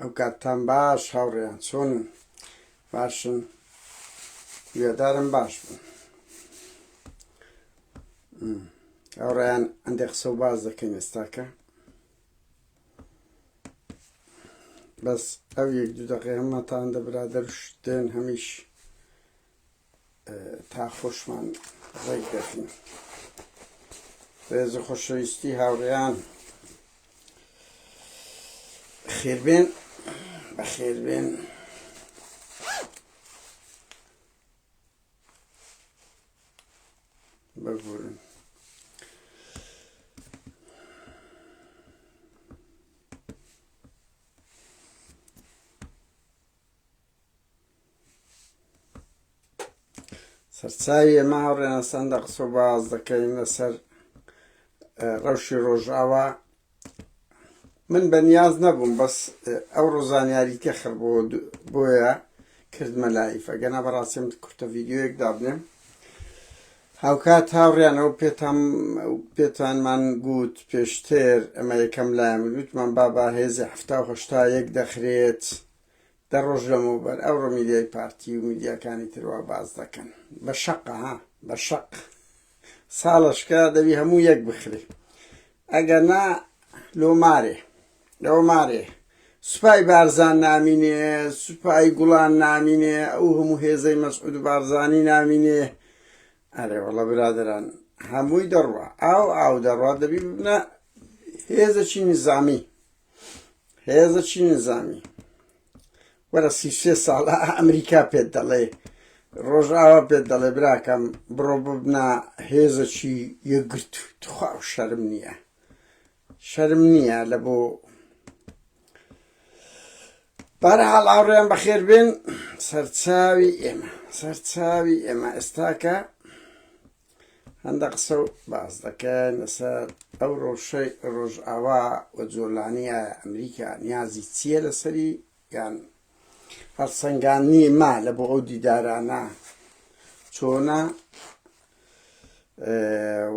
ئەو کاتتان باش هاوڕێیان چۆنن؟ باشن؟ هیوادارم باش بن. هاوڕێیان ئەندێ قسە و باز دەکەین ئێستاکە، بەس ئەو یەک دوو دەقیقە هەمەتان دە برادەر شتێن هەمیش تا خۆشمان ڕێک دەکەین. ڕێز و خۆشەویستی هاوڕێیان، خێربێن بەخێربێن. بگورن سەرچاوی ئێمە هاوڕێیان سەندە قسە و باز دەکەین لەسەر ڕەوشی ڕۆژئاوا. من بەنیاز نەبووم، بەس ئەو ڕۆزانیاری تێخڕ بۆیە کردمە لایف. ئەگەنا بەڕاستیم کورتە ڤیدیۆیەک دابنێم. هاوکات هاوڕێیان ئەو پێتانمان گوت پێشتر، ئەمە یەکەم لایەن وتمان بابا هێزی ৭٨ دەخرێت 10 ڕۆژ لەمەوبەر. ئەوڕۆ میدیای پارتی و میدیاکانی تروا باز دەکەن بە شەقە، بە شەق ساڵشکە دەبی هەموو یەک بخرێ. ئەگەنا لەوە مارێ سوپای بارزان نامینێ، سوپای گوڵان نامینێ، ئەو هەموو هێزەی مەسعود بارزانی نامینێ. ئەرێ وەڵە برادران هەمووی دەڕوا، ئاو دەڕوا، دەبی ببنە هێزەکی نظامی. وەرە 33 ساڵە ئەمریکا پێت دەڵێ، ڕۆژئاوا پێت دەڵێ براکەم بڕۆ ببنە هێزەکی یەکگرت. تخوا شەرم نییە لە بۆ. بەرحاڵ هاوڕێیان بەخێر بێن. سەرچاوی ئێمە ئێستاکە هەندە قسە و باز دەکەن لەسەر ئەو ڕۆژەی ڕۆژئاوا وە جۆرلانیە ئەمریکا نیازی چییە لەسەری، یان هەڵسەنگاندنی ما لە بۆ ئەو دیدارانە چۆنە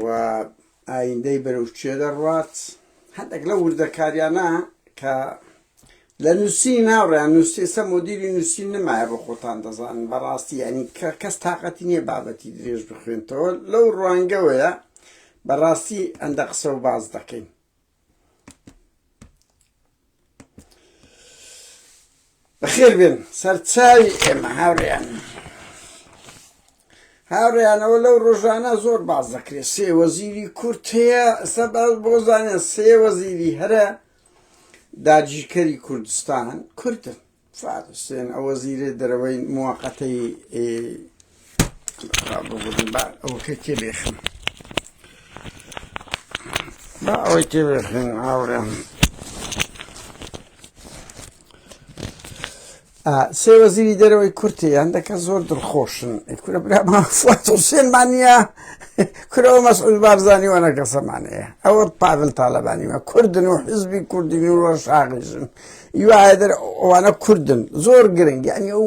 و ئایندەی بەرەو چێ دەڕوات. هەندێک لە وردەکاریانە کە لە نووسین هاوڕێیان ئێستا مۆدیری نووسین نمایە بۆ خۆتان دەزانن بەڕاستی، ینی کەس تااقەتی نییە بابەتی درێژ بخوێنتەوە. لەو ڕوانگەوەیە بەڕاستی ئەندە قسە و باز دەکەین. بەخێر بێن. سەرچاوی ئێمە هاوڕێیانەوە لەو ڕۆژانە زۆر باز دەکرێت. 3 وەزیری کورد هەیە، ئێستا باز بۆزانێت 3 وەزیری هەرە داگیرکەری کوردستان کوردن. فات حوسێن ئەو وەزیرە دەرەوەی موواقەتەی ئەوەکە تێبێخم با ئەوەی تێبێخن هاوڕێم. 3 وەزیری دەرەوەی کورتی هەندەکە زۆر دڵخۆشن. کورە برا فات حوسێنمانە، کورەوە مەسعود بارزانی وەنە کەسەمانەیە، ئەوە پاڤڵ تاالەبانیمە کوردن و حیزبی کوردی و ڕۆژاغیژن یوایە ئەوانە کوردن زۆر گرنگ، ینی ئەو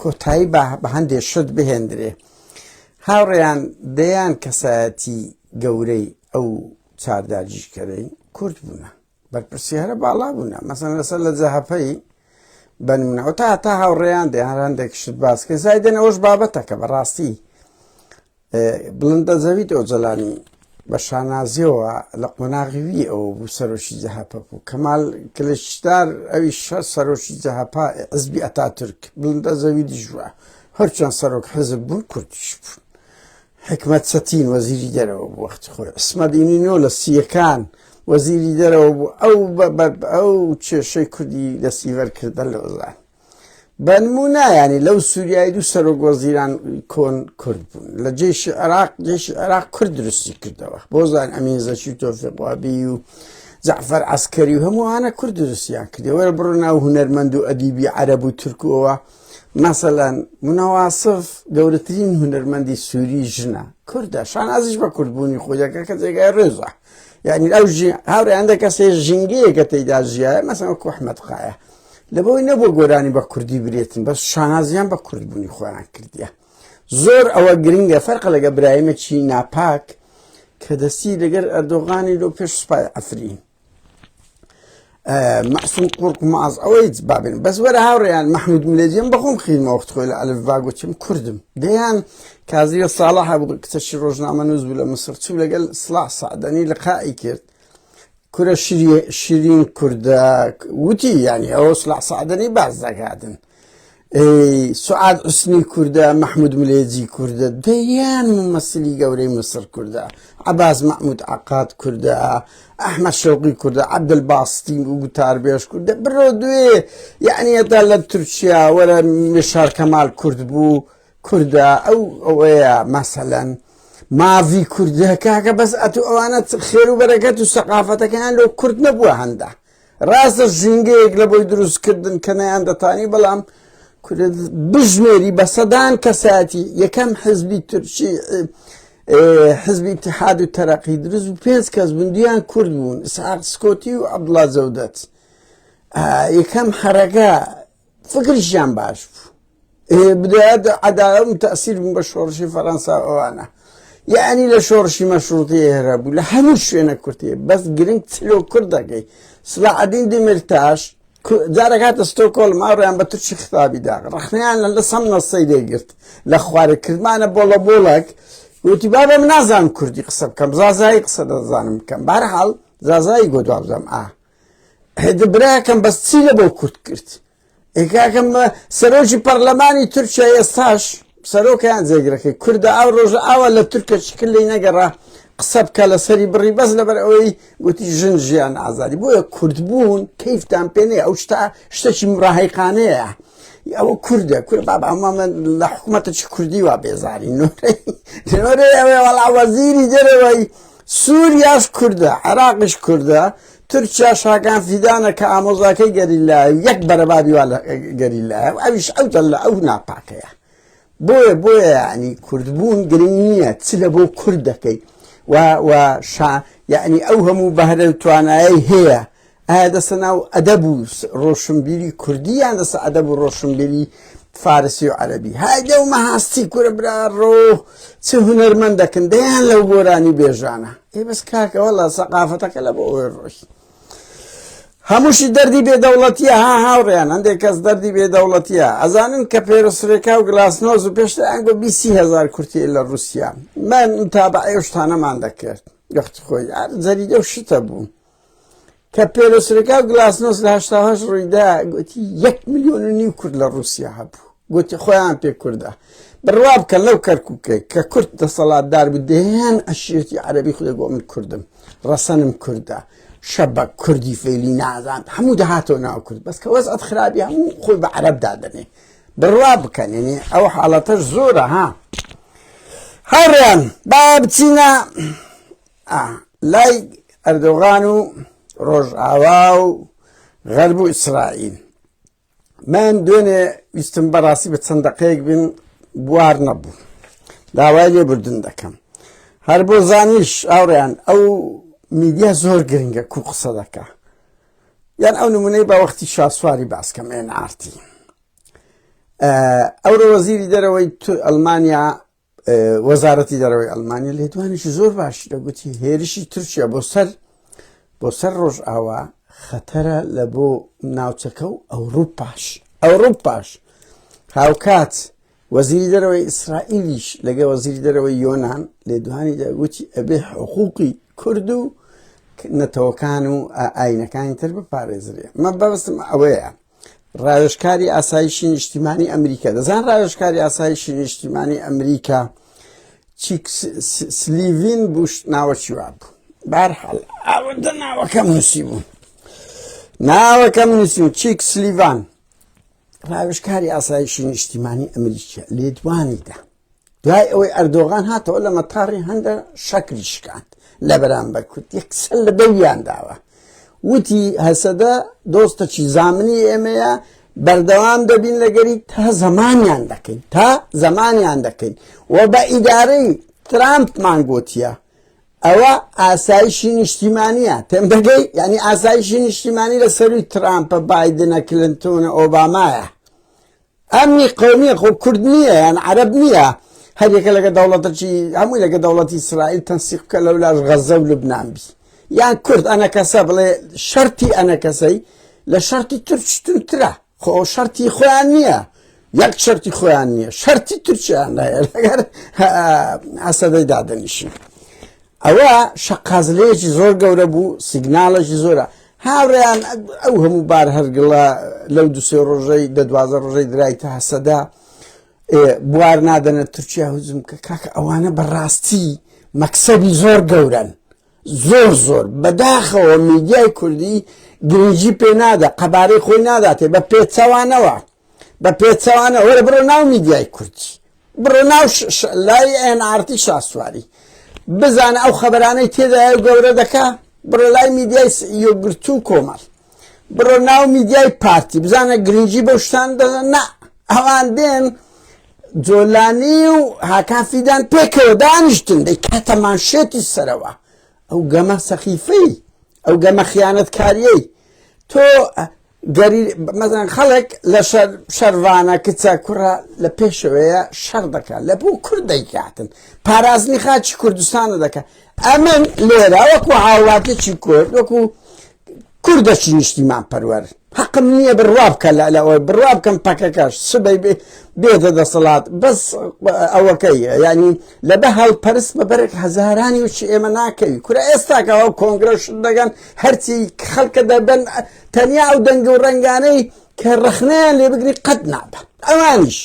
کۆتایی بە هەندێک شت بهێندرێ. هاوڕێیان دەیان کەسایەتی گەورەی ئەو چارداگیرکەرەی کورد بوونە، بەرپرسیارە باڵا بوونە. مەسەن لەسەر لە جەهەپەی بەنمونەوە تا هاوڕێیان دەیان هەندێک شت باسکە زایدەن ئەوەش بابەتەکە بەڕاستی بڵندە زەوید ئۆجەلانی بە شانازیەوە لە قۆناغیوی ئەوە بوو سەرۆکی جەهەپە بوو. کەمال کلشدار ئەویش سەرۆکی جەهەپا حیزبی ئەتاتورک، بڵندە زەویدیش بووە، هەرچەند سەرۆک حیزب بوون کوردیش بوون. حکمەت چەتین وەزیری دەرەوە بوو وەختی خۆی، عسمەت ئینینۆ لە سیەکان وەزیری دەرەوە بوو. ئەو کێشەی کوردی دەستیڤەر کردە لە وەزان بەنمونە، ینی لەو سووریایی دوو سەرۆک وەزیران کۆن کورد بوون. لە جێشی عێراق کورد درستی کردەوە، بۆزان ئەمین زەکی و تۆفیق وابی و جەعفەر عەسکەری و هەمووانە کورد درستیان کردی. وەرە بڕۆ ناو هونەرمەند و ئەدیبی عەرەب و تورکەوە. مەسەلەن منەواسف گەورەترین هونەرمەندی سووری ژنە کوردە، شانازیش بە کوردبوونی خۆی دەکە کە جێگای ڕێزە. یعنی ئەو هاوڕێ هەندە کەسێ ژینگەیەکە تێیدا ژیایە، مەسەڵەن وەکو ئەحمەد قایە لەبەوەی نەبوو گۆرانی بە کوردی برێتن، بەس شانازیان بە کوردبوونی خۆیان کردیە. زۆر ئەوە گرنگە فەرقە لەگە برایمەکی ناپاک کە دەستی لەگەر ئەردۆغانی لەو پێش سوپای ئەفرین معصوم قورق ماز ئەوەی بابن بەس وەرە هاوڕێیان مححمود ملێجیان بەخۆم خینەوە وەخت خۆی لە ئەلف ڤاگوتیم کوردم دەیان کازیە ساڵح بوو کچەشی ڕۆژنامە نووس بوو لە مسر چوو لەگەڵ سڵاح سعدەنی لقائی کرد کورە شیرین کوردە وتی یعنی ئەوە سڵاح سعدەنی باز دەکاتن سعاد حسنی کوردە مححمود ملێجی کوردە دەیان مەسلی گەورەی مسر کوردە عباس محمود عقاد کوردە ئەحمەد شەوقی کوردە عەبدولباستی وتاربێژ کوردە بڕۆ دوێ یعنی هەتا لە تورکیا وەرە مێشار کەمال کورد بوو کوردە ئەوەیە مەسەلەن ماڤی کوردە کاکە بەس ئەتو ئەوانە خێر و بەرەکەت و سەقافەتەکەیان لەو کورد نەبووە هەندە ڕاستە ژینگەیەک لە بۆی دروستکردن کە نەیان دەتانی بەڵام بژمێری بە سەدان کەساتی یەکەم حزبی تورکی حزبی اتحاد و تەرەقی دروست و 5 کەس بوون کورد بوون ئیسحاق سکۆتی و عەبدوڵڵا زەودەت یەکەم حەرەکە فکریشیان باش بوو بدایەت عەداڵەت و تەئسیر بوون بە شۆڕشی فەڕەنسا ئەوانە یعنی لە شۆڕشی مەشروطیە هێرە بوو لە هەموو شوێنە کوردیە بەس گرنگ چلۆ کورد دەکەی سلاحەدین دیمیرتاش جارەکاتە ستۆکۆڵم ئاڕیان بە تورکی ختابی داغ ڕەخنەیان لە سەم نەسەی لێگرت لە خوارەکردمانە بۆڵە بۆڵک وتی بابە من نازانم کوردی قسە بکەم زازایی قسە دەزانم بکەم بەرحاڵ زازایی گۆ دوابزەم براکەم بەس چی لە بۆ کورد کرد ئێکاکەم سەرۆکی پەرلەمانی تورکیا ئێستاش سەرۆکیان جێگرەکەی کوردە ئاو ڕۆژە ئاوە لە تورکە شکل لی نەگەڕا قسە بکە لە سەری بڕی بەس لەبەر ئەوەی گوتی ژن ژیان ئازادی بۆیە کوردبوون کەیفتان پێ نەیە ئەو شتێکی مڕاهیقانەیە ئەوە کوردە کورد بابا ئەمە لە حکوومەتە چی کوردی وا بێزاری نۆرەی ئەوێ وەڵا وەزیری دەرەوەی سووریاش کوردە عێراقیش کوردە تورکیا شاکان فیدانە کە ئامۆزاکەی گەریلایە یەک بەرەبابی وا گەریلایە ئەویش ئەوتە لە ئەو ناپاکەیە بۆیە ینی کوردبوون گرنگ نییە چ لە بۆ کورد دەکەی و یعنی ئەو هەموو بەهرە و توانایی هەیە ئایا دەستە ناو ئەدەب و ڕۆشنبیری کوردی یان دەستە ئەدەب و ڕۆشنبیری فارسی و عەرەبی هایدە و مەهاستی کورە برا ڕۆ چ هونەرمەند دەکەن دەیان لەو گۆرانی بێژانە بەس کاکە وەڵا سەقافەتەکە لە بۆ ئەوەی ڕۆی هەمووشی دەردی بێدەوڵەتیە هاوڕێیان هەندێک کەس دەردی بێدەوڵەتیە ئەزانن کە پێرۆسرێکا و گلاسنۆز و پێشتر ئەنگۆ 20,000 کورتی لە رووسیا من متابعەی ئەو شتانەمان دەکرد وەختی خۆی جەریدە و شتە بوو کە پێرۆسرێکا و گلاسنۆز لە 1970 ڕوویدا گوتی 1,5 ملیۆن کورد لە رووسیا هەبوو گوتی خۆیان پێ کووردە بڕوا بکەن لەو کەرکووکەی کە کورد دەسەڵاتدار بوو دەیان عەشیرەتی عەرەبی خودە گۆ من کوردم ڕەسەنم کوردە شەبە کوردی فێلی نازان هەموو دەهاتەوە ناو کورد بەس کە وەزعەت خراپی هەموو خۆی بە عەرەب دادەنێ بڕوا بکەن یعنی ئەو حاڵەتەش زۆرە هەڕیان با بچینە لای ئەردۆغان و ڕۆژئاوا و غەرب و ئیسرائیل من دوێنێ ویستم بەڕاستی بە چەند دەقەیەک بن بوار نەبوو داوای لێبوردن دەکەم هەر بۆ زانیش ئاوڕیان ئەو میدیا زۆر گرنگە کو قسە دەکە یان ئەو نمونەی بە وەختی شاسواری باسکەم ئێنئارتی ئەوڕۆ وەزیری دەرەوەی ئەڵمانیا وەزارەتی دەرەوەی ئەڵمانیا لێدوانێکی زۆر باشی دەگوتی هێرشی تورکیا بۆ سەر ڕۆژئاوا خەتەرە لە بۆ ناوچەکە و ئەوروپاش هاوکات وەزیری دەرەوەی ئیسرائیلیش لەگە وەزیری دەرەوەی یۆنان لێدوانی دەگوتی ئەبێ حقوقی کورد و نەتەوەکان و ئاینەکانی تر بپارێزرێ من بەبستم ئەوەیە ڕاوێژکاری ئاسایشی نیشتیمانی ئەمریکا دەزان ڕاوێژکاری ئاسایشی نیشتیمانی ئەمریکا چیک سلیڤین بوش ناوەچی وا بوو بەرحاڵ ئەوەندە ناوەکەم نووسی بوو چیک سلیڤان ڕاوێژکاری ئاسایشی نیشتیمانی ئەمریکا لێدوانیدا دوای ئەوەی ئەردۆغان هاتەوە لە مەتاڕی هەندە شەکری شکاند لە بەرامبەر کورد یەکسەر لە دەوریان داوە وتی هەسەدە دۆستەکی زامنی ئێمەیە بەردەوام دەبین لەگەری تا زەمانیان دەکەین و بە ئیدارەی ترامپمان گوتیە ئەوە ئاسایشی نیشتیمانیە تێم دەگەی یعنی ئاسایشی نیشتیمانی لە سەروی ترامپە بایدنە کلنتۆنە ئۆبامایە ئەمنی قەومیە خۆ کورد نییە یان عەرەب نییە هەر یەکە لەگە دەوڵەتەکی هەمووی لەگە دەوڵەتی ئیسرائیل تەنسیق بکە لەولاش غەزە و لوبنان بی یان کورد ئەنە کەسە بڵێ شەرتی ئەنە کەسەی لە شەرتی ترچترە خۆ شەرتی خۆیان نییە یەک شەرتی خۆیان نییە شەرتی تورکیان هەیە لەگەر ئەسەدەی دادەنیشن ئەوە شەقازلەیەکی زۆر گەورە بوو سیگناڵێکی زۆرە هاوڕێیان ئەو هەموو بار هەرگڵە لەو دوسێ ڕۆژەی دوازە ڕۆژەی درایتە هەسەدا بوار نادەنە تورکیا هجوم کە کاکە ئەوانە بەڕاستی مەکسەبی زۆر گەورن زۆر بەداخەوە میدیای کوردی گرنگی پێ نادا قەبارەی خۆی ناداتێ بە پێچەوانەوە وەرە بڕۆ ناو میدیای کوردی بڕۆ ناو لای NRT شاسواری بزانە ئەو خەبەرانەی تێدایە و گەورە دەکا بڕۆ لای میدیای یۆگرت و کۆمەڵ بڕۆ ناو میدیای پارتی بزانە گرنگی بەو شتان دەدەن نا ئەوان دێن جۆلانی و هاکان فیدان پێکەوە دانیشتن دەی کاتە مانشێتی سەرەوە ئەو گەمە سەخیفەی ئەو گەمە خیانەتکاریەی تۆ مەزان خەڵک لە شەروانە کچە کوڕە لە پێشەوەیە شەڕ دەکات لە بۆ کورد دەیکاتن پارازنی خاچی کوردستانە دەکات ئەمن لێرە وەکو هاوڵاتێکی کورد وەکو کوردەکی نیشتیمان پەروەر حەقم نییە بڕوا بکە لەوەی بڕوا بکەم پەکەکەش سبەی بێتە دەسەڵات بەس ئەوەکەی ینی لەبە هەڵپەرست بەبەرێک هەزارانی وچی ئێمە ناکەوی کورە ئێستاکەەوە کۆنگرەش دەگەن هەرچی خەڵکە دەبن تەنیا ئەو دەنگە و ڕنگانەی کە ڕەخنەیان لێ بگری قەت نابە ئەوانیش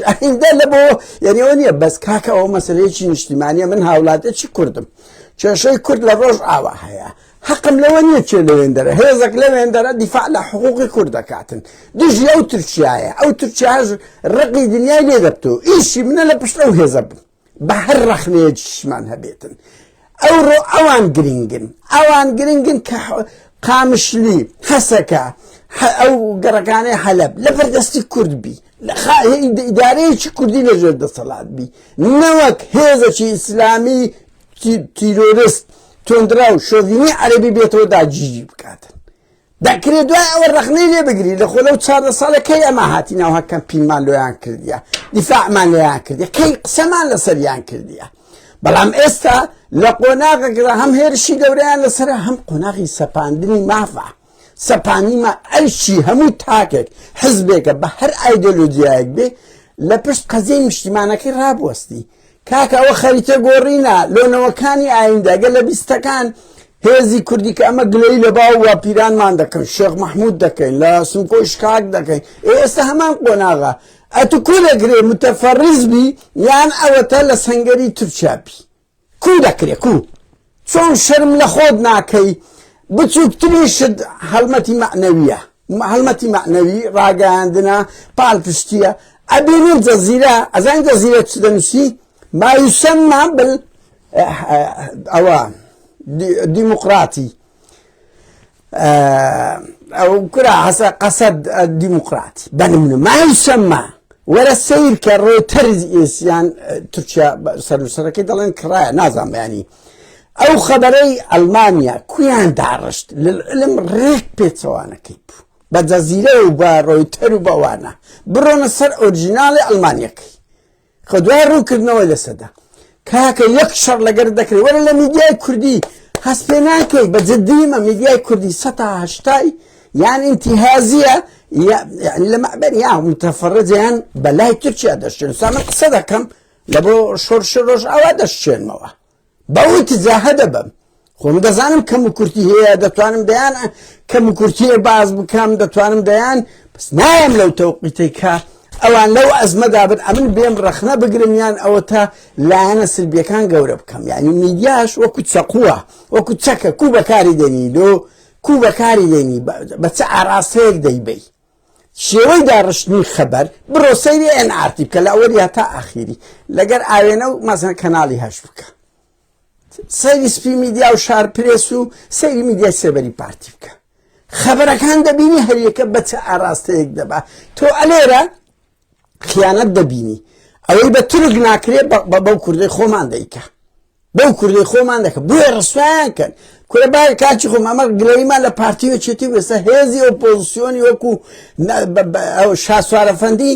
ئەهیندە لە بۆ یعنیەوە نییە بەس کاکە ئەوە مەسەلەیەکی نیشتیمانیە من هاوڵاتێکی کوردم کێشەی کورد لە ڕۆژ ئاوا هەیە حەقم لەوە نییە چێ لەوێن دەرە هێزەک لەوێن دەرە دیفاع لە حقوقی کورد دەکاتن دژی ئەو تورکیایە ئەو تورکیاژ ڕقی دنیای لێ دەبتەوە ئیشی منە لە پشت ئەو هێزە بم بە هەر ڕەخنەیەکیشمان هەبێتن ئەوان گرنگن کە قامشلی هەسەکە ئەو گەڕەکانەی حەلەب لە بەردەستی کورد بی ئیدارەیەکی کوردی لەژێر دەسەڵات بی نەوەک هێزەکی ئیسلامی تیرۆریست تۆندرا و شۆڤینی عەرەبی بێتەوە داگیری بکاتن دەکرێت دوای ئەوە ڕەخنەی لێ بگری لە خۆ لەو 4 ساڵەکەی ئەمە هاتینەوە کەمپینمان لۆیان کردیە دیفاعمان لێیان کردیە کەی قسەمان لەسەریان کردیە بەڵام ئێستا لە قۆناغێکدا هەم هێرشی گەورەیان لەسەرە هەم قۆناغی سەپاندنی مافە سەپانیمە ئەرشی هەموو تاکێک حزبێکە بە هەر ئایدۆلۆجیایەک بێ لە پشت قەزەی نیشتیمانەکەی ڕابوەستی کاکە ئەوە خەریتە گۆڕینە لۆنەوەکانی ئایندە گە لە بیستەکان هێزی کوردی کە ئەمە گلەی لە باو و پیرانمان دەکەن شێخ مەحموود دەکەین لە سمکۆی شکاک دەکەین ئێستا هەمان قۆناغا ئەتو کو دەگرێ متەفەڕیز بی یان ئەوەتە لە سەنگەری تورکیا بی کو دەکرێ کو چۆن شەرم لە خۆت ناکەی بچووکتریشت هەڵمەتی معنەویە هەڵمەتی معنەوی ڕاگەیاندنە پاڵپشتیە ئەبینی جەزیرە ئەزانی جەزیرە چ دەنووسی ما يسمى ديمقراطي أو كرا قصد ديمقراطي بنمنا ما يسمى ولا السير كروترز إنسان تركيا سركي دلنا كرايا نظام يعني أو خبري ألمانيا كويان دارشت للعلم ريك بيتسوانا كيب بجزيرة وبروتر وبوانا برونا سر أورجينال ألمانيا كي خدوای ڕووکردنەوەی لەسەدا کاکە یەک شەڕ لەگەر دەکرێت وەرە لە میدیای کوردی هەست پێ ناکەی بە جددیمە میدیای کوردی 180 یان ئینتیهازیە لە مەعبەر یا متەفەڕجە یان بەلای تورکیا دەشتێن سا من قسە دەکەم لە بۆ شۆرش ڕۆژ ئاوا دەشتێنمەوە بەوەی تجاهە دەبم خۆم دەزانم کەم و کورتی هەیە دەتوانم دەیان کەم و کورتیە باز بکەم دەتوانم دەیان بەس نایم لەو تەوقیتەی کە ئەوان لەو ئەزمەدا بن ئەمن بێم ڕەخنە بگرم یان ئەوە تا لایەنە سلبیەکان گەورە بکەم یعنی میدیاش وەکو چەقووە وەکو چەکە کو بەکاری دێنی دۆ کو بەکاری دێنی بە چه ئاراستەیەک دەیبەی شێوەی داڕشتنی خەبەر بڕۆ سەیری NRT بکە لە ئەوەری تا ئاخیری لەگەر ئاوێنە و مەسەن کەناڵی هەش بکە سەیری سپی میدیا و شارپرێس و سەیری میدیای سێبەری پارتی بکە خەبەرەکان دەبینی هەریەکە بە چه ئاراستەیەک دەبا تۆ ئەلێرە خیانەت دەبینی ئەوەی بە تورک ناکرێت بەو کوردەی خۆمان دەیکە بەو کوردەی خۆمان دەکە بۆیە ڕسوایان کەن کورە باە کاچی خۆم ئەمە گلەیمان لە پارتیوە چێتی وێستا هێزی ئۆپۆزیسیۆنی وەکو شاسوارەفەندی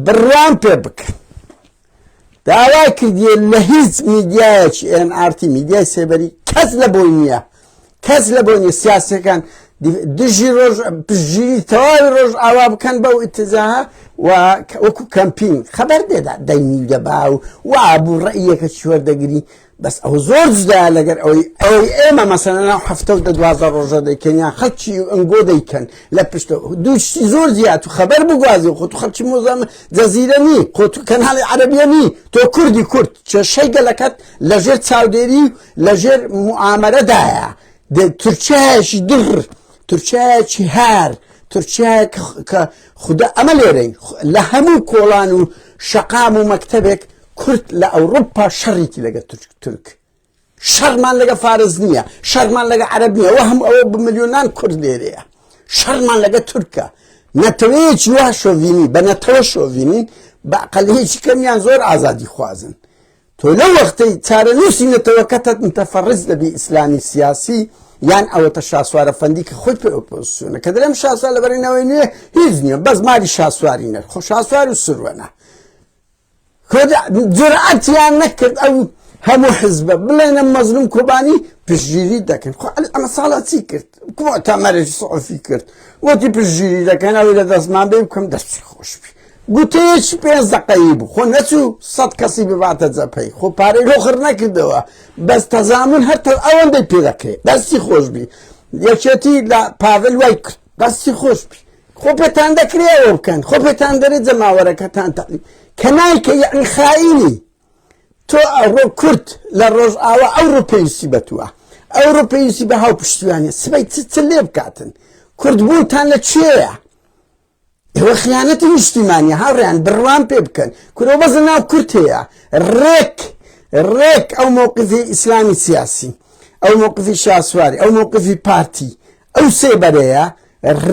بڕوان پێ بکەن داوای کردیە لە هیچ میدیایەکی NRT میدیای سێبەری کەس لە بۆی نییە کەس لە بۆی نییە سیاسەکان دژی ڕۆژ پشتگیری تەواوی ڕۆژ ئاوا بکەن بەو ئیتیزاها و وەکو کەمپین خەبەر دێدا دەینی دەبا و وابوو ڕەئیەکەی وەردەگری بەس ئەو زۆر جدایە لەگەر ئەوەی ئێمە مەسەلەن ناو هەفتە و 12 ڕۆژە دەیکەن خەڵکی ئەنگۆ دەیکەن لە پشتەوە دووشتی زۆر زیات و خەبەر بگوازی خۆ تو خەڵکی مۆزەم جەزیرە نی خۆ تو کەناڵی عەرەبیە نی تۆ کوردی کورد کێشەی گەلەکەت لەژێر چاودێری لەژێر موعامەرەدایە تورکیایەکی دڕ تورکیایەکی هار تورکیای کە خوددا ئەمە لێرەی لە هەموو کۆڵان و شەقام و مەکتەبێک کورد لە ئەوروپا شەڕێکی لەگە تورک شەرمان لەگە فارز نییە شەرمان لەگە عەرەب نییە و هەم ئەوە بملیۆنان کورد لێرەیە شەرمان لەگە تورکە نەتەوەیەکی وا شۆڤینی بە نەتەوە شۆڤینین بە ئەقەلەیەکی کەمیان زۆر ئازادی خوازن تۆ لەو وەختەی چارەنووسی نەتەوەکەتت متەفەڕز دەبی ئیسلامی سیاسی یان ئەوەتە شاسوارە فەندی کە خۆی پێ ئۆپۆزیسیۆنە کە دەڵێم شاسوار لەبەرەوەی نوێ هیچ نییە بەس ماری شاسواری نەر خۆ شاسوار و سروەنە جورئەتیان نەکرد ئەو هەموو حزبە بڵێنە مەزلوم کۆبانی پشتگیری دەکەن خۆ ئەمە ساڵا چی کرد تامەرێکی سەعۆفی کرد وەتی پشتگیری دەکەن ئەوی لە دەستمان بێ بکەم دەستی خۆش بی گوتەیەکی 5 دقەیی بوو خۆ نەچوو 100 کەسی بباتە جەپەی خۆ پارەی لۆخر نەکردەوە بەس تەزامن هەرتە ئەوەندەی پێ دەکرێت دەستی خۆش بی یەکێتی لە پاڤل وای کرد دەستی خۆش بی خۆ پێتان دەکرێەوە بکەن خۆ پێتان دەرێت جەماوەرەکەتان تەقلیم کە نایکە یعنی خائینی تۆ ئەوڕۆ کورد لە ڕۆژ ئاوا ئەوڕۆ پێویستی بە تووە ئەوڕۆ پێویستی بە هاو پشتیوانێ سبەی چ لێ بکاتن کوردبوونتان لە کوێیە ئێوە خیانەتی نیشتیمانیە هاوڕێیان بڕوان پێ بکەن کورۆ بەزە ناو کورد هەیە ڕێک ئەو مووقفی ئیسلامی سیاسی ئەو مووقفی شاسواری ئەو مووقفی پارتی ئەو سێبەرەیە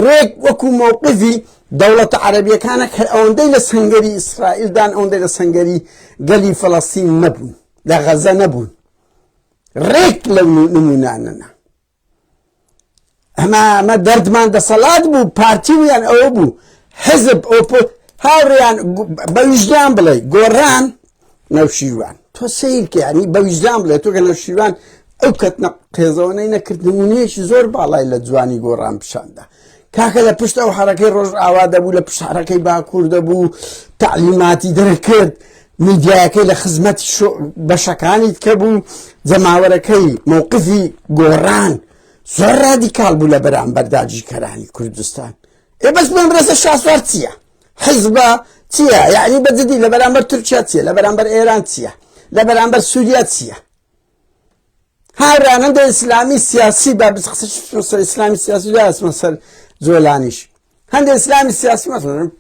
ڕێک وەکو مووقفی دەوڵەتە عەرەبیەکانە کە ئەوەندەی لە سەنگەری ئیسرائیلدان ئەوەندەی لە سەنگەری گەلی فەڵەستین نەبوون لە غەزە نەبوون ڕێک لەو نمونانەنە ئەمە دەردمان دەسەڵات بوو پارتی ویان ئەوە بوو حزب هاوڕێیان بە ویژدان بڵێ گۆڕان نەوشیروان تۆ سیرکە ینی بە ویژدان بڵێ تۆ کە نەوشیروان ئەو کەتنە قێزەوەنەی نەکرد نمونەیەکی زۆر باڵای لە جوانی گۆڕان پیشاندا کاکە لە پشت ئەو حەرەکەی ڕۆژ ئاوا دەبوو لە پشت حەرەکەی باکوور دەبوو تعلیماتی دەرەکرد میدیایەکەی لە خزمەتی بەشەکانی کە بوو جەماوەرەکەی مووقفی گۆڕان زۆر رادیکال بوو لە بەرامبەر داگیرکەرانی کوردستان بەس بمرەسە شاسوار چییە حزبە چییە یعنی بەجددی لە بەرامبەر تورکیا چییە لە بەرامبەر ئێران چییە لە بەرامبەر سووریا چییە هاوڕان هەندە ئیسلامی سیاسی با قسە ئیسلامی سیاسی لا ئەسمە سەر جۆلانیش هەندە ئیسلامی سیاسی مەسەڵەن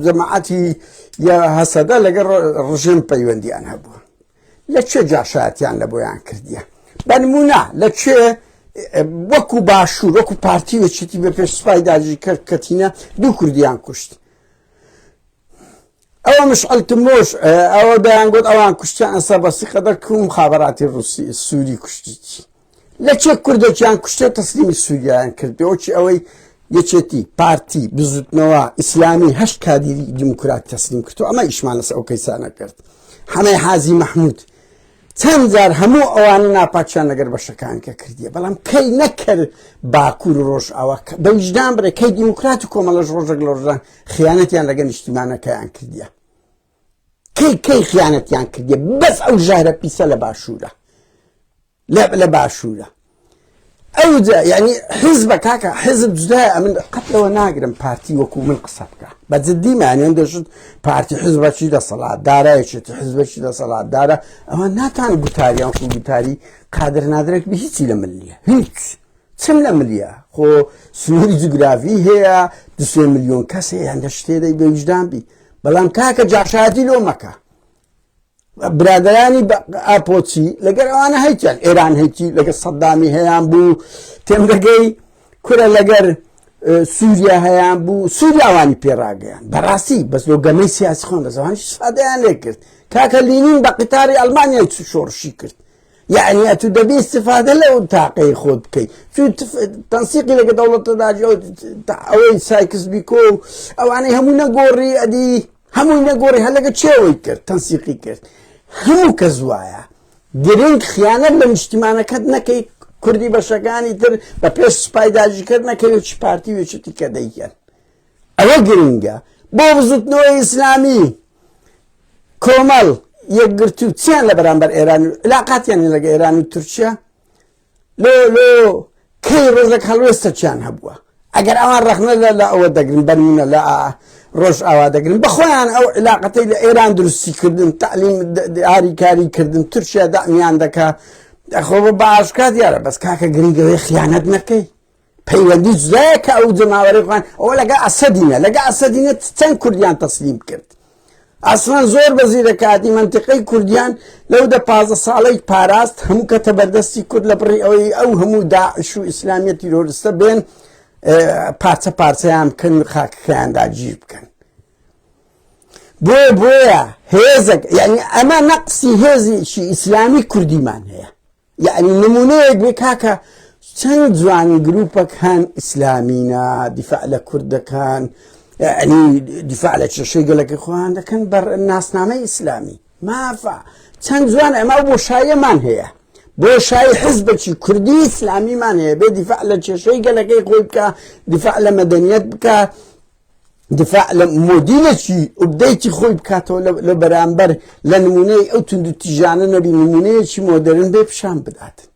جەماعەتی یا هەسەدە لەگەڵ ڕژیم پەیوەندیان هەبووە لەکوێ جاشایەتیان لە بۆیان کردیە بە نمونە لەکوێ وەکو باشوور وەکو پارتی وەچێتی بە پێش سوپای داگیرکەر کەتینە دوو کوردیان کوشت ئەوە مشعەلتمۆش ئەوە دەیانگوت ئەوان کوشتیان ئەسەر بەسی قەدەر کە مخابەراتی ڕووسی سووری کوشتیتی لەکوێ کوردێکیان کوشتێ تەسلیمی سووریایان کردەوەکی ئەوەی یەکێتی پارتی بزوتنەوە ئیسلامی هەشت کادیری دیموکرات تەسلیم کردو ئەمە ئیشمان لەسەر ئەو کەیسانە کرد هەمەی حازی مەحموود چەند جار هەموو ئەوانە ناپاکیان لەگەر بەشەکان کە کردیە بەڵام کەی نەکرد باکوور ڕۆژ ئەوە بە ویژدان بڕێ کەی دیموکرات و کۆمەڵەش ڕۆژێک لە ڕۆژان خیانەتیان لەگەڵ نیشتیمانەکەیان کردیە کەی خیانەتیان کردیە بەس ئەو ژارە پیسە لە باشوورە لە باشوورە ئەو یعنی حزبە کاکە حزب جودایە من قەتلەوە ناگرم پارتی وەکو من قسە بکە بە جددی معنیان دەشت پارتی حزبەکی دەسەڵاتدارە یەکێتی حزبێکی دەسەڵاتدارە ئەوە ناتوان گوتاریان خو گوتاری قادر نادرێک بە هیچی لە ملیە هیچ چم لە ملیە خۆ سنووری جوگرافی هەیە 2 ملیۆن کەس هەیە هەندە شتێدەی بە ویژدان بی بەڵام کاکە جاشایەتی لۆ مەکە برادرانی ئاپۆچی لەگەر ئەوانە هەیتیان ئێران هەیتی لەگەر سەدامی هەیان بوو تێمرەگەی کورە لەگەر سووریا هەیان بوو سووریاوانی پێڕاگەیان بەڕاستی بەس لۆ گەمەی سیاسی خۆن دەزەوانی سفادەیان لێ کرد کاکە لینین بە قیتاری ئەڵمانیای شۆڕشی کرد یعنی ئەتو دەبێ استفادە لەو تاقەی خۆت بکەیت تەنسیقی لەگە دەوڵەتەداجی ئەوەی سایکس بیکۆ ئەوانەی هەموو نەگۆڕی ئەدی هەمووی نەگۆڕی هەر لەگە چێوەی کرد تەنسیقی کرد هەموو کەس وایە گرنگ خیانەت لە نیشتیمانەکەت نەکەی کوردی بەشەکانی تر بە پێش سوپای داگیرکرد نەکەی وەکی پارتی وێچێتی کە دەیکەن ئەوە گرنگە بۆ بزوتنەوەی ئیسلامی کۆمەڵ یەکگرتو چیان لە بەرامبەر ئێران و علاقاتیان لەگە ئێران و تورکیا لۆ کەی ڕۆژێک هەڵوێستە چیان هەبووە ئەگەر ئەوان ڕەخنە لە ئەوە دەگرن بەرمونە لە ڕۆژ ئاوا دەگرن بەخۆیان ئەو علاقەتەی لە ئێران دروستی کردن تعلیم ئاریکاری کردن تورکیا دامیان دەکا خۆ بە ئاشکات یارە بەس کاکە گرنگەوەی خیانەت نەکەی پەیوەندی جودایە کە ئەو جەماوەری خۆیان ئەوە لەگە ئەسەدینە لەگە ئەسەدینە چەند کوردیان تەسلیم کرد ئاسمان زۆر بەزیرە کاتی منتیقەی کوردیان لەو دە 15 ساڵەی پاراست هەموو کەتە بەردەستی کورد لە بڕی ئەوەی ئەو هەموو داعش و ئیسلامیە تیرۆریستە بێن پارچە پارچەیان بکەن خاکەکەیان داگیر بکەن بۆیە هێزێک یعنی ئەمە نەقسی هێزیشی ئیسلامی کوردیمان هەیە یعنی نمونەیەک بێ کاکە چەند جوان گروپەکان ئیسلامینە دیفاع لە کوردەکان یعنی دیفاع لە کێشەی گەلەکەی خۆیان دەکەن بەر ناسنامەی ئیسلامی مافە چەند جوان ئەمە بۆشایەمان هەیە بۆشایی حزبێکی کوردی ئیسلامیمان هەیە بێ دیفاع لە کێشەی گەلەکەی خۆی بکە دیفاع لە مەدەنیەت بکە دفاع لە مۆدیلێکی ئوبدەیتی خۆی بکاتەوە لە بەرامبەر لە نمونەی ئەو تونند و تیژانە نەبی نمونەیەکی مۆدرن بێ پیشان بداتن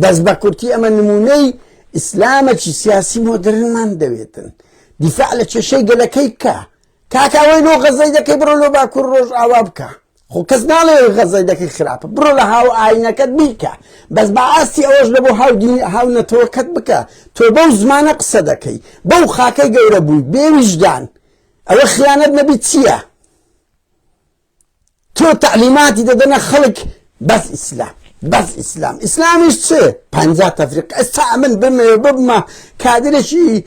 بەس بە کورتی ئەمە نمونەی ئیسلامێکی سیاسی مۆدرنمان دەوێتن دیفاع لە کێشەی گەلەکەی بکە کاکاوەی لۆ غەزەی دەکەی بڕۆ لۆ باکوور ڕۆژ ئاوا بکە خۆ کەس ناڵێ غەزەی دەکەی خراپە بڕۆ لە هاو ئاینەکەت بیکە بەس بەئاستی ئەوەش لە بۆ هاونەتەوەکەت بکە تۆ بەو زمانە قسە دەکەی بەو خاکەی گەورە بووی بێ ویژدان ئەوە خیانەت نەبی چییە تۆ تعلیماتی دەدەنە خەڵک بەس ئیسلام بەس ئیسلام ئیسلامیش چێ 50 تەفریق ئێستا من ببمە کادرێکی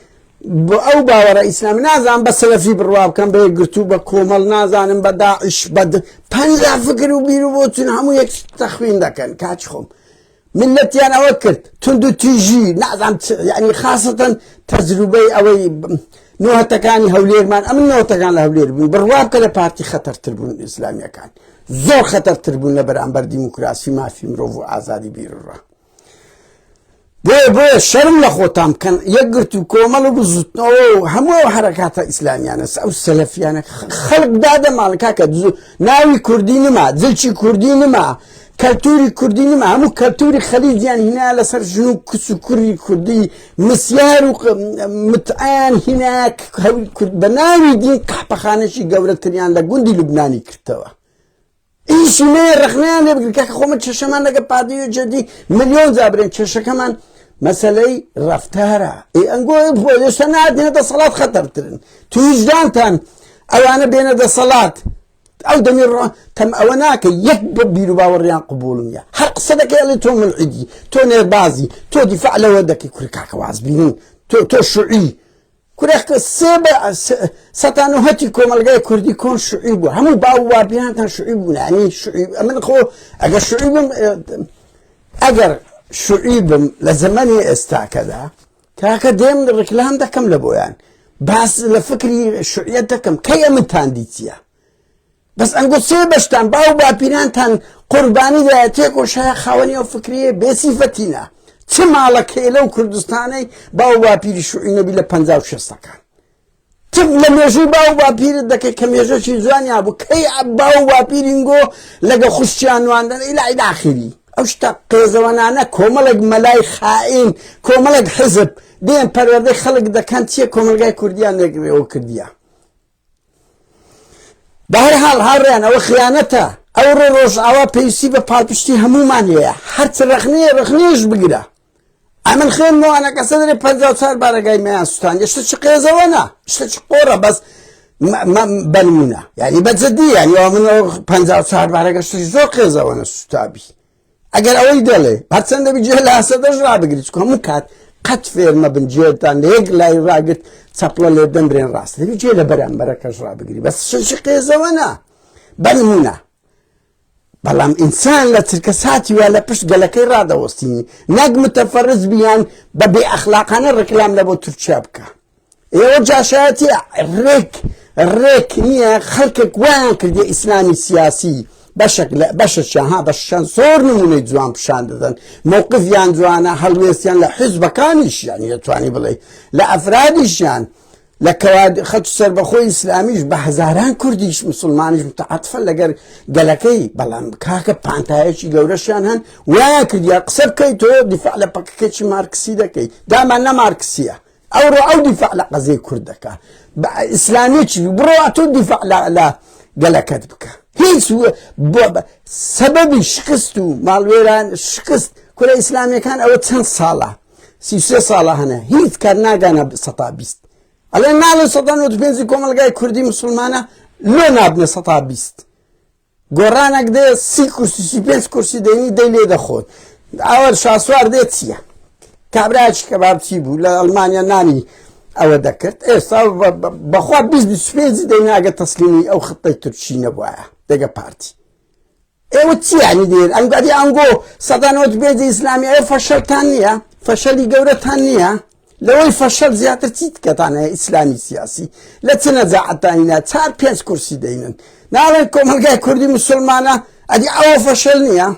ئەو باوەڕە ئیسلامی نازانم بە سەلەفی بڕوا بکەم بە یەکگرتو بە کۆمەڵ نازانم بە داعش بە 50 فکر و بیر و بۆچون هەموو یەک تەخوین دەکەن کاچ خۆم ملەتیان ئەوە کرد تند و تیژی نازانم یعنی خاستەن تەجروبەی ئەوەی نۆهەتەکانی هەولێرمان ئەمن نۆهەتەکان لە هەولێر بوون بڕوا بکە لە پارتی خەتەرتر بوون ئیسلامیەکان زۆر خەتەرتر بوون لە بەرامبەر دیموکراسی مافی مرۆڤ و ئازادی بیرڕە بۆیە شەرم لە خۆتان بکەن یەکگرت و کۆمەڵ و بزوتنەوە و هەموو هەرەکاتە ئیسلامیانە ئەو سەلەفیانە خەڵک دادەماڵ کاکە ناوی کوردی نما جلچی کوردی نما کەلتوری کوردی نما هەموو کەلتوری خەلیجیان هینا لەسەر ژن و کچ و کوڕی کوردی مسیار و متعیان هینا بە ناوی دین قاپەخانەشی گەورەتریان لە گوندی لوبنانی کردەوە ئیشی مێ ڕخنیان لێ بگرن کاکە خۆمە کێشەمان لەگە پادی و جەدی ملیۆن جابرێن کێشەکەمان مەسەلەی ڕەفتارە ئەنگۆی بۆ لێشتە نادێنە دەسەڵات خەتەرترن تو ویجدانتان ئەوانە بێنە دەسەڵات ئەو دەمی تەم ئەوە ناکە یەک بە بیر و باوەڕیان قبوڵم یە هەر قسە دەکەی ئەڵێ تۆ ملعیدی تۆ نێربازی تۆ دیفاع لەوە دەکەی کوڕی کاکە واز بینین تۆ شوعی کوڕێک سەتانوهەتی کۆمەلگای کوردی کۆن شوعی بوو هەموو باو وابیانتان شوعی بوون ینی من خۆ ئەگەر شوعی بم ئەگەر شوعی بم لە زەمانی ئێستاکەدا کاکە دێم ڕکلام دەکەم لە بۆیان باس لە فکری شوعیەت دەکەم کەی ئەمنتان دیچیە بەس ئەنگۆ سێ بەشتان باو باپیرانتان قوربانی دایە تێکۆشایە خاوەنی ئەو فکریە بێسیفەتینە چه ماڵەکەی لەو کوردستانەی باو باپیری شوعی نەبی لە 50-60ەکان تف لە مێژووی باو باپیرت دەکەی کە مێژەکی جوانیا بوو کەی باو باپیرینگۆ لەگە خوشتیان واندن ئیلای داخلی ئەو شتە قێزەوەنانە کۆمەڵێک مەلای خائین کۆمەڵێک حزب دێن پەروەردەی خەڵک دەکەن چییە کۆمەلگای کوردیان نێگرێەوە کردیە بەهەرحاڵ هاوڕێیان ئەوە خیانەتە ئەو ڕۆژ ئاوا پێویستی بە پاڵپشتی هەمومان هەیە هەرچ ڕەخنێش بگرە ئەمن خوێنمەوانە کەسە دەرێ 54 بارەگای مەیان سووتان شتە چ قێزەوەنە شتە چ قۆڕە بەس بەنمونە یعنی بەجددی یعنی من 54 بارەگە شتێکی زۆر قێزەوەنە سوتابی ئەگەر ئەوەی دەڵێ هەرچەندە بجێ لە ئاسەدەش ڕابگریت چکە هەموو کات قەت فێرمە بن جێتان لە یەک لای ڕاگرت چەپڵە لێ دەمبرێن ڕاست دەبی جێ لە بەرامبەرەکەش ڕابگری بەس شتێکی قێزەوەنە بەنمونە بەڵام ئینسان لە چرکە ساتی وە لە پشت گەلەکەی ڕادەوەستینی نەک متەفەرز بیان بە بێ ئەخلاقانە ڕکلام لە بۆ تورکیا بکە ئێوە جاشایەتی ڕێک نییە خەڵکێک وایان کردی ئیسلامی سیاسی بەشەشیان زۆر نمونەی جوان پیشان دەدەن مووقفیان جوانە هەڵوێستیان لە حیزبەکانیشیان دەتوانی بڵێ لە ئەفرادیشیان لە خەت سەربەخۆی ئیسلامیش بە هەزاران کوردیش مسلمانیش متعاتفە لەگەر گەلەکەی بەڵام کاکە پانتایەکی گەورەشیان هەن وایە کردیا قسە بکەیت تۆ دیفاع لە پەکەکەی مارکسی دەکەی دامان نەمارکسیە ئەو دیفاع لە قەزەی کورد دەکا ئیسلامیکی بڕۆ تۆ دیفاع لە گەلەکەت بکە هیچ سەبەبی شکست و ماڵوێران شکست کورە ئیسلامیەکان ئەوە چەند ساڵە 33 ساڵە هەنە هیچ کار ناگانە 120 ئەڵێ ناڵێ 195 کۆمەلگای کوردی مسلمانە لۆ نابنە 120 گۆڕانێک دێ 30 کورسی 35 کورسی دەینی دەی لێ دەخۆت ئەوە شاسوار دێت چییە کابراایکی کە بابچی بوو لە ئەڵمانیا نانی ئەوە دەکرد ئێستا بەخوا 25 دەیناگە تەسلیمی ئەو خطەی تورکی نەبووایە دەگە پارتی ئێوە چیانی دێن ئەنگادی ئەنگۆ 195 ئیسلامی ئەوە فەشەلتان نییە فەشەلی گەورەتان نییە لەوەی فەشەل زیاتر چیت کەتانەیە ئیسلامی سیاسی لە چ نەجاعەتانیە 4-5 کورسی دەینن ناڵێن کۆمەلگای کوردی مسلمانە ئەدی ئەوە فەشەل نییە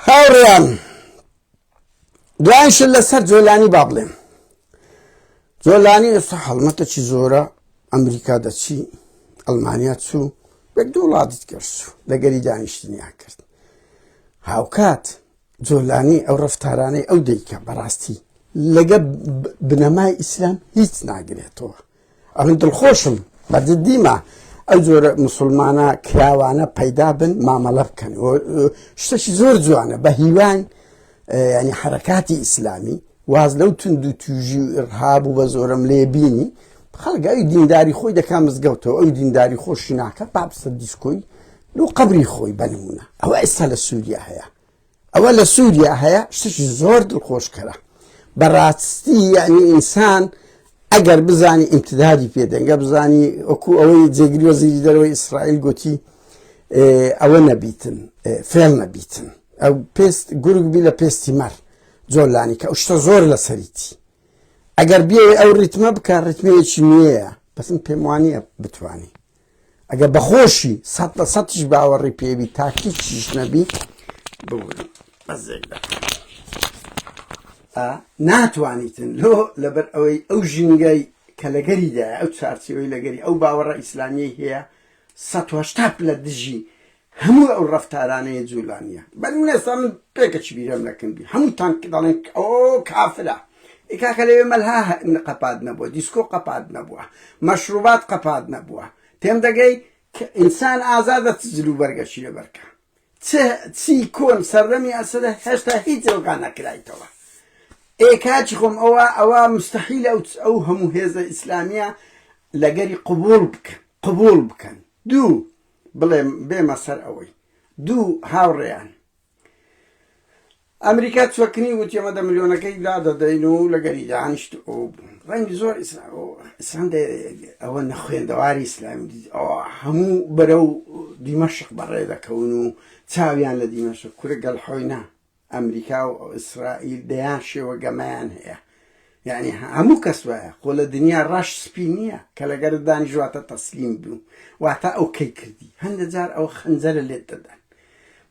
هاوڕێیان دوایشن لەسەر جۆلانی با بڵێم جۆلانی ئێستا هەڵمەتێکی زۆرە ئەمریکا دەچی ئەڵمانیا چوو بەک دوو وڵاتیت کەرسوو لەگەری دانیشتنیا کرد هاوکات جۆلانی ئەو ڕەفتارانەی ئەو دەیکە بەڕاستی لەگە بنەمای ئیسلام هیچ ناگرێتەوە ئەمن دڵخۆشم بەجددیمە ئەو جۆرە مسلمانە کراوانە پەیدا بن مامەڵە بکەن شتێکی زۆر جوانە بە هیوان ینی حرەکاتی ئیسلامی واز لەو تند و توژی و ئرهاب و بە زۆرم لێ بینی خەڵک ئەوی دینداری خۆی دەکا مزگەوتەوە ئەو دینداری خۆشی ناکە پاپسە دیسکۆی لەو قەبری خۆی بەنمونە ئەوە ئێستا لە سووریا هەیە ئەوە لە سووریا هەیە شتێکی زۆر دڵخۆشکەرە بەڕاستی یعنی ئینسان ئەگەر بزانی ئیمتدادی پێدەنگە بزانی وەکو ئەوەی جێگری وەزیری دەرەوەی ئیسرائیل گوتی ئەوە نەبیتن فێڵ نەبیتن ئەو پێست گورگ بی لە پێستی مەر جۆلانی کە ئەو شتە زۆر لەسەریتی ئەگەر بیاوێ ئەو ریتمە بکە ریتمەیەکی نوێیە بەسم پێم وانییە بتوانی ئەگەر بەخۆشی 100% باوەڕی پێوی تاکیدیش نەبی ببوورن بەزێکدا ناتوانیتن لۆ لەبەر ئەوەی ئەو ژینگەی کە لەگەریدایە ئەو چارچەوەی لەگەری ئەو باوەڕە ئیسلامیەی هەیە 180 لە دژی هەموو ئەو ڕەفتارانەیە جوولانیە بەنمونە ئێستا من پێکەچی بیرەم نەکەم بی هەمووتان دەڵێن ئەو کافرە ئێکاکە لەوێ مەلها قەپات نەبووە دیسکۆ قەپات نەبووە مەشروبات قەپات نەبووە تێم دەگەی ئینسان ئازادە جلو بەرگەشی لەبەرکە چی کۆن سەردەمی ئەسەدە هێشتا هیچ جێگا نەکرایتەوە ئێکاچی خۆم ئەوە مستەحیلە ئەو هەموو هێزە ئیسلامیە لەگەری قبول بکەن دوو بڵێم بێمە سەر ئەوەی دوو هاوڕێیان ئەمریکا چوەکنی وتی ئەمە 10 ملیۆنەکەی لا دەدەین و لەگەری دانیشت ڕەنگی زۆر ئیسلام ئەوە نەخوێندەواری ئیسلامی هەموو بەرەو دیمەشق بەڕێ دەکەون و چاویان لە دیمەشق کورە گەڵحۆینا ئەمریکا و ئیسرائیل دەیان شێوە گەمەیان هەیە یعنی هەموو کەس وایە خۆ لە دنیا ڕەش سپی نییە کە لەگەر دانیژواتە تەسلیم بوو واتە ئەو کەی کردی هەندە جار ئەو خەنجەرە لێت دەدەن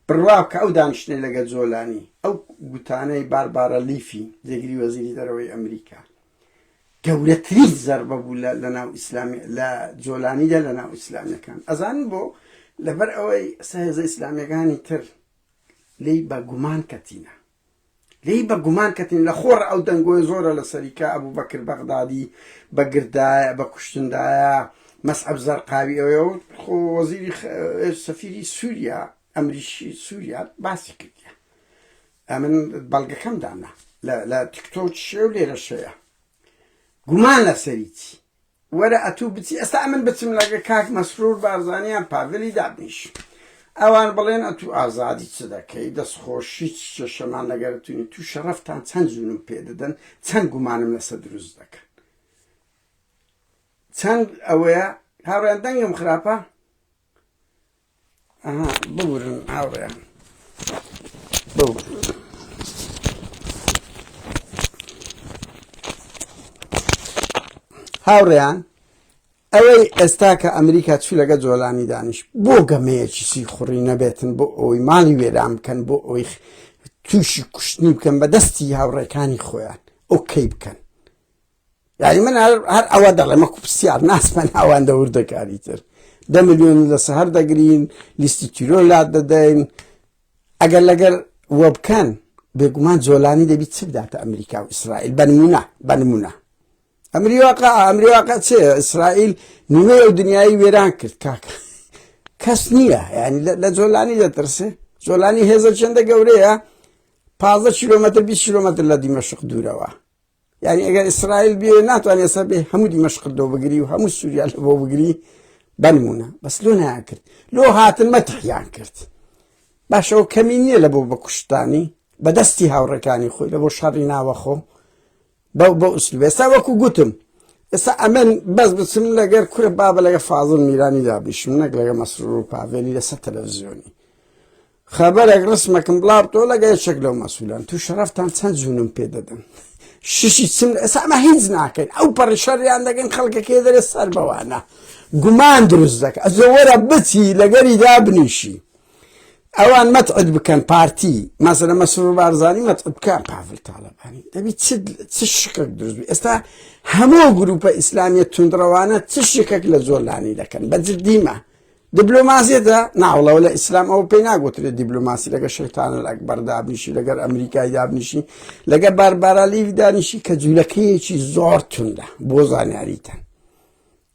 بڕوا کە ئەو دانیشتنەی لەگە جۆلانی ئەو گوتانەی باربارە لیفی جێگری وەزیری دەرەوەی ئەمریکا گەورەترین زەربە بوو لە ناو ئیسلامی لە جۆلانیدا لە ناو ئیسلامیەکان ئەزانن بۆ لەبەر ئەوەی هێزە ئیسلامیەکانی تر لی بە گومان کەتینە لی بە گومان کەتین لە خۆڕ ئەو دەنگۆی زۆرە لە سەریکا ئەبوو بەکر بەغدادی بە گردایە بە کوشتندایە مەسعەب زەرقاوی ئەوەوە خۆ وەزیری سەفیری سووریا ئەمریشی سووریا باسی کردیە ئەمن بەڵگەکەم دانا لە تیکتۆک شێ و لێرە شەیە گومان لەسەریتی وەرە ئەتوو بچی ئێستا ئەمن بچم لەگە کاک مەسرور بارزانیان پاڤلی دابنیش ئەوان بڵێن ئەتوو ئازادی چ دەکەی دەستخۆشی شەمان لەگەرتونی تو شەرەفتان چەند جوونم پێ دەدەن چەند گومانم لەسەر دروست دەکەن چەند ئەوەیە هاوڕێیان دەنگم خراپە ببورن هاوڕێیان ببورن هاوڕێیان ئەوەی ئێستا کە ئەمریکا چوو لەگە جۆلانی دانیش بۆ گەمەیەکی سی خوڕی نەبێتن بۆ ئەوی ماڵی وێران بکەن بۆ ئەوی تووشی کوشتنی بکەن بە دەستی هاوڕێکانی خۆیان ئۆکەی بکەن. یعنی من هەر ئەوە دەڵێمە کوپسیار ناسمان ئەوان دەوردەکاری تر 10 ملیۆن لە سەهەر دەگرین لیستی تیرۆلات دەدەین ئەگەر لەگەر وە بکەن بێگومان جۆلانی دەبی چ بداتە ئەمریکا و ئیسرائیل بەنمونە ئەمریواقع چێ ئیسرائیل نیمەی ئەو دنیای وێران کرد کاکە کەس نییە یعنی لە جۆلانی دەترسێ جۆلانی هێزە چەندە گەورەیە 15 کیلۆمەتر 20 کیلۆمەتر لە دیمەشق دوورەوە یعنی ئەگەر ئیسرائیل بێ ناتوانێت سەر بێ هەموو دیمەشق دۆ بگری و هەموو سووریا لە بۆ بگری بنمونە بەس لۆ نایان کرد لۆ هاتن مەتحیان کرد باشەوە کەمی نییە لە بۆ بە کوشتانی بەدەستی هاوڕێکانی خۆی لە بۆ شەڕی ناوەخۆ بە ئوسلوب ئێستا وەکو گوتم ئێستا ئەمن بەس بچم لەگەر کورە بابە لەگە فازڵ میرانی دابیشم نەک لەگە مەسرور و پاڤێلی لەسەر تەلەڤیزیۆنی خەبەرێک ڕسمەکەم بڵاوتەوە لەگە یەکێک لەو مەسوولان تو شەرەفتان چەند جوونم پێ دەدەن ششی چم ئێستا ئەمە هیچ ناکەین ئەو پەڕی شەڕیان دەگەن خەڵکەکێ دەرێ سەر بەوانە گومان دروست دەکە ئەزۆوەرە بچی لەگەری دابنیشی ئەوان مەتعد بکەن پارتی مەسەلەن مەسرور بارزانی مەتعد بکەن پاڤڵ تاڵەبانی دەبی چ شکێک دروست بی ئێستا هەموو گروپە ئیسلامیە توندڕەوانە چ شکێک لە جۆلانی دەکەن بەجددیمە دیبلۆماسیەدا ناوڵەوە لە ئیسلام ئەوە پێی ناگوترێت دیبلۆماسی لەگە شەیتانە ئەکبەر دابنیشی لەگەر ئەمریکای دابنیشی لەگەر باربارالیڤ دانیشی کە جوولەکەیەکی زۆر توندە بۆ زانیاریتان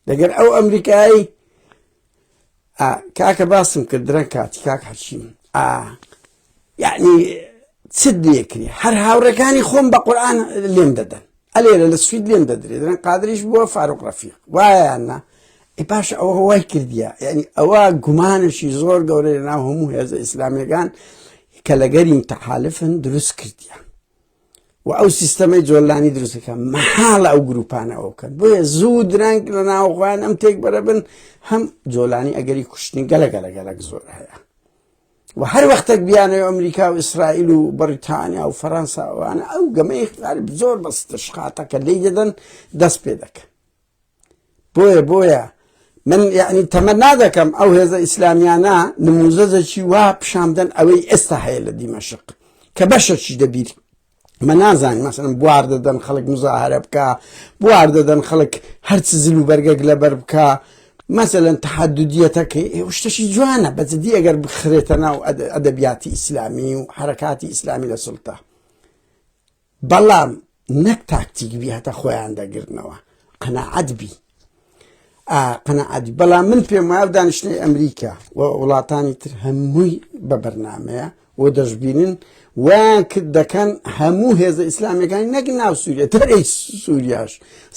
لەگەر ئەو ئەمریکایی کاکە باسم کرد درەنگ کاتی کاک حەکیم یعنی چت لێکری هەر هاوڕێکانی خۆم بە قورئان لێم دەدەن ئەلێرە لە سوید لێم دەدرێت درەنگ قادریش بووە فاروق ڕەفیق وایەیاننا باش ئەوە وای کردیە یعنی ئەوە گومانشی زۆر گەورەی لەناو هەموو هێزە ئیسلامیەکان کە لەگەری تەحالفن دروست کردیە و ئەو سیستەمەی جۆلانی دروستەکە مەحاڵە ئەو گروپانە ئەو بکەن بۆیە زوو درەنگ لە ناوخۆیان ئەم تێک بەرە بن هەم جۆلانی ئەگەری کوشتنی گەلەگەلەگەلک زۆر هەیە و هەر وەختێک بیانەوە ئەمریکا و ئیسرائیل و بەریتانیا و فەرەنسا ئەوانە ئەو گەمەی زۆر بەستشقاتەکە لێی دەدەن دەست پێ دەکەن بۆیە من یعنی تەمەنا دەکەم ئەو هێزە ئیسلامیانە نموزەجێکی وا پیشاندەن ئەوەی ئێستا هەیە لە دیمەشق کە بەشەکی دەبیری من نازانم مەسەلەن بوار دەدەن خەڵک مزاهرە بکە بوار دەدەن خەڵک هەرچ زل و بەرگەک لەبەر بکە مەسەلەن تەحەدودیەتەکەی ئێوە شتێکی جوانە بەجددی ئەگەر بخرێتە ناو ئەدەبیاتی ئیسلامی و حرەکاتی ئیسلامی لە سوڵتە بەڵام نەک تاکتیک بی هەتە خۆیان دەگرنەوە قەناعەت بی قەناعەتی بەڵام من پێم وایە دانیشتنی ئەمریکا و وڵاتانی تر هەمووی بە بەرنامەیە و دەشبینن ویان کرد دەکەن هەموو هێزە ئیسلامیەکانی نەک ناو سووریا دەرەی سووریاش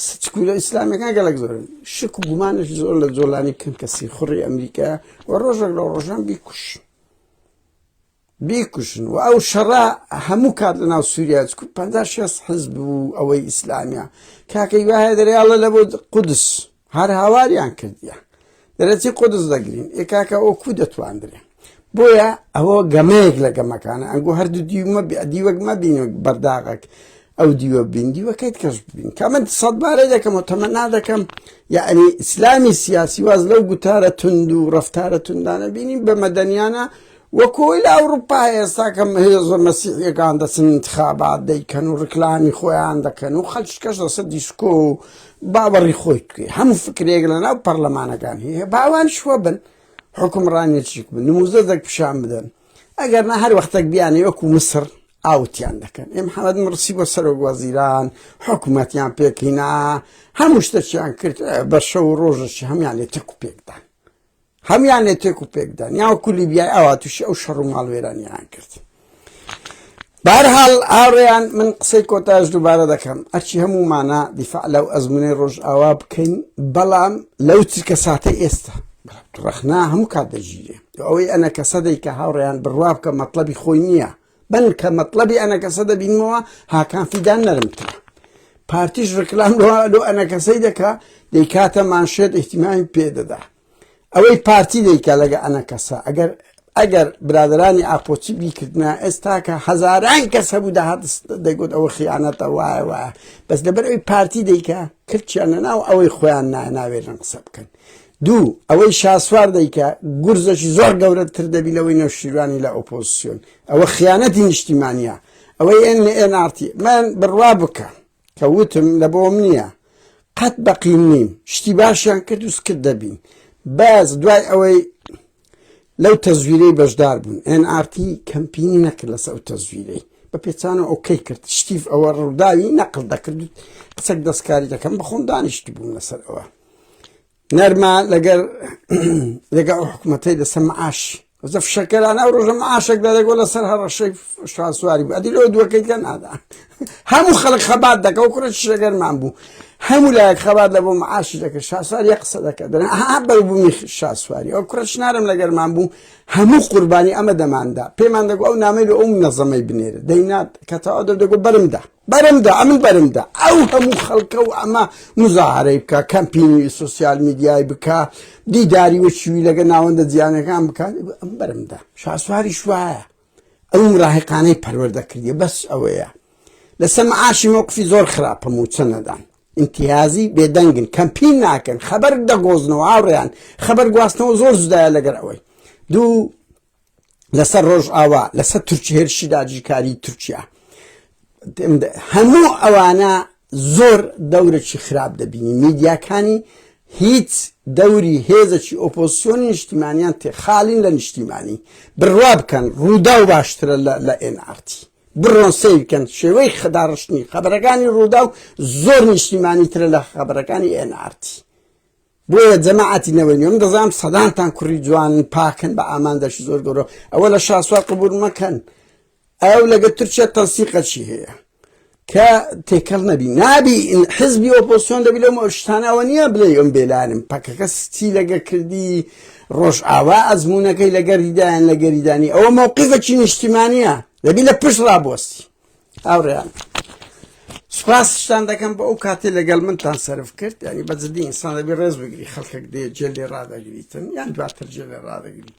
سکولە ئیسلامیەکان گەلک زۆرن شک و گومانشی زۆر لە جۆلانی بکەن کە سیخوڕی ئەمریکا و ڕۆژێک لە ڕۆژان بیکوشن و ئەو شەڕا هەموو کات لە ناو سووریا 56 حزب بوو ئەوەی ئیسلامیە کاکەی وایە دەرێڵە لە بۆ قودس هەر هاواریان کردیە دەرەچی قودس دەگرین ئێکاکە ئەو کو دەتواندرێ بۆیە ئەوە گەمەیەک لە گەمەکانە ئەنگۆ هەردوو دیوەک مەبین بەرداغێک ئەو دیوە بین دیوەکەیت کەش ببین کە من سەدبارەی دەکەم و تەمەنا دەکەم یعنی ئیسلامی سیاسی واز لەو گوتارە تند و ڕەفتارە توندانە بینیم بە مەدەنیانە وەکۆی لە ئەوروپا ئێستا کەم هێزە مەسیحیەکان دەچن انتخابات دەیکەن و ڕکلامی خۆیان دەکەن و خەڵکیش لەسەر دیسکۆ و باوەڕی خۆی توێ هەموو فکرێک لە ناو پەرلەمانەکان هەیە باوان شوە بن حکومڕانێکیک بن نموزەدەک پیشان بدەن ئەگەر نە هەر وەختێک بیانێ وەکو مسر ئاوتیان دەکەن ئێمە محەممەد مرسی بۆ سەرۆک وەزیران حکوومەتیان پێکەینا هەموو شتێکیان کرد بە شەو و ڕۆژەشی هەمیان لێ تێک و پێکدان هەمیان لێ تێک و پێکدان یا وەکو لیبیای ئەوا تووشی ئەو شەڕ و ماڵوێرانیان کرد بەهەرحاڵ ئاڕێیان من قسەی کۆتاش دووبارە دەکەم ئەرچی هەموومانە دیفاع لەو ئەزمونەی ڕۆژ ئاوا بکەین بەڵام لەو چرکە ساتەی ئێستا ڕەخنا هەموو کات دەژیرێ ئەوەی ئەنە کەسە دەیکە هاوڕێیان بڕوا بکە مەطلەبی خۆی نییە بن کە مەطلەبی ئەنە کەسە دەبینەوە هاکان فیدان نەرمترە پارتیش ڕکلام لۆ ئەنە کەسەی دەکا دەیکاتە مانشێت ئیحتیمامی پێدەدا ئەوەی پارتی دەیکا لەگە ئەنە کەسە ئەگەر ئەگەر برادرانی ئاپۆچی بیکردنا ئێستا کە هەزاران کەس هەبوو داهات دەیگوت ئەوە خیانەتە وایە وایە بەس لەبەر ئەوی پارتی دەیکە کردیان لەناو ئەوەی خۆیان ناوێژن قسە بکەن. دوو ئەوەی شاسوار دەیکە گورزەشی زۆر گەورەتر دەبی لەوەی نەوشیروانی لە ئۆپۆزیسیۆن ئەوە خیانەتی نیشتیمانیە. ئەوەی NRT من بڕوا بکە کە وتم لە بۆم نییە قەت بەقیم نیم شتی باشیان کرد و سکت دەبین باز دوای ئەوەی لەو تەزویرەی بەشدار بوون NRT کەمپینی نەکرد لەسەر ئەو تەزویرەی بە پێچانە ئۆکەی کرد شتیف ئەوە ڕووداوی نەقل دەکرد و قسەک دەستکاری دەکەم بەخۆم دانیشتی بووم لەسەر ئەوە نەرما لەگەر ئەو حکومەتەی لەسەر معاش زەف شەکەران ئەو ڕۆژە معاشێکدا دەگۆ لەسەر هەڕەشەی شاسواری بوو ئەدی لەوە دووەکەیکە نادا هەموو خەڵک خەبات دەکە و کوڕە شەگەرمان بوو هەموو لایەک خەبات لە بۆ معاشی دەکرد شاسوار یە قسە دەکە دەرێن بەو بوومی شاسواری ئەو کوڕە شنارم لەگەرمان بوو هەموو قوربانی ئەمە دەماندا پێمان دەگو ئەو نامەی لە ئەو منەزەمەی بنێرە دەینات کە تەواو دەگو بەرمدا ئەمن بەرمدا ئەو هەموو خەڵکە و ئەمە مزاهرەی بکە کەمپینی سوسیال میدیای بکە دیداری وەشوی لەگە ناوەندە جیانەکان بکە ئەم بەرمدا شاسواری شوایە ئەو مراهقانەی پەروەردەکردیە بەس ئەوەیە لەسەر معاشی موقفی زۆر خراپە موچەنەدان امتیازی بێدەنگن کەمپین ناکەن خەبەر دەگۆزنەوە ئاوڕێیان خەبەر گواستنەوە زۆر زودایە لەگەر ئەوەی دوو لەسەر ڕۆژ ئاوا لەسەر تورکی هێرشی داگیرکاری تورکیا هەموو ئەوانە زۆر دەورێکی خراپ دەبینی میدیاکانی هیچ دەوری هێزێکی ئۆپۆزیسیۆنی نیشتیمانیان تێ خاڵین لە نیشتیمانی بڕوا بکەن ڕوودا و باشترە لە NRT بڕۆن سەیر بکەن شێوەی خەداڕشتنی خەبەرەکانی ڕوودا و زۆر نیشتیمانی ترە لە خەبەرەکانی NRT بۆیە جەماعەتی نەوەنیۆم دەزانم سەدانتان کوڕی جوانن پاکن بە ئاماندەشی زۆر گەورە ئەوە لە شاسوار قبول مەکەن ئەو لەگە تورکیا تەنسیقەچی هەیە کە تێکەڵ نەبی حزبی ئۆپۆزیسیۆن دەبی لەو شتانەوە نییە بڵێ ئەم بێلانم پەکەکە ستی لەگە کردی ڕۆژ ئاوا ئەزمونونەکەی لەگەر هیدایان لەگەریدانی ئەوە مووقیفێکی نیشتیمانیە دەبی لە پشت ڕابوەستی ئاوڕێیان سوپاسشتان دەکەم بە ئەو کاتێ لەگەڵ منتان سەرف کرد ینی بەجددی ئینسان دەبی ڕێز بگری خەڵکێک دێ جێ لێ ڕادەگریتن یان دواتر جێ لێ ڕادەگری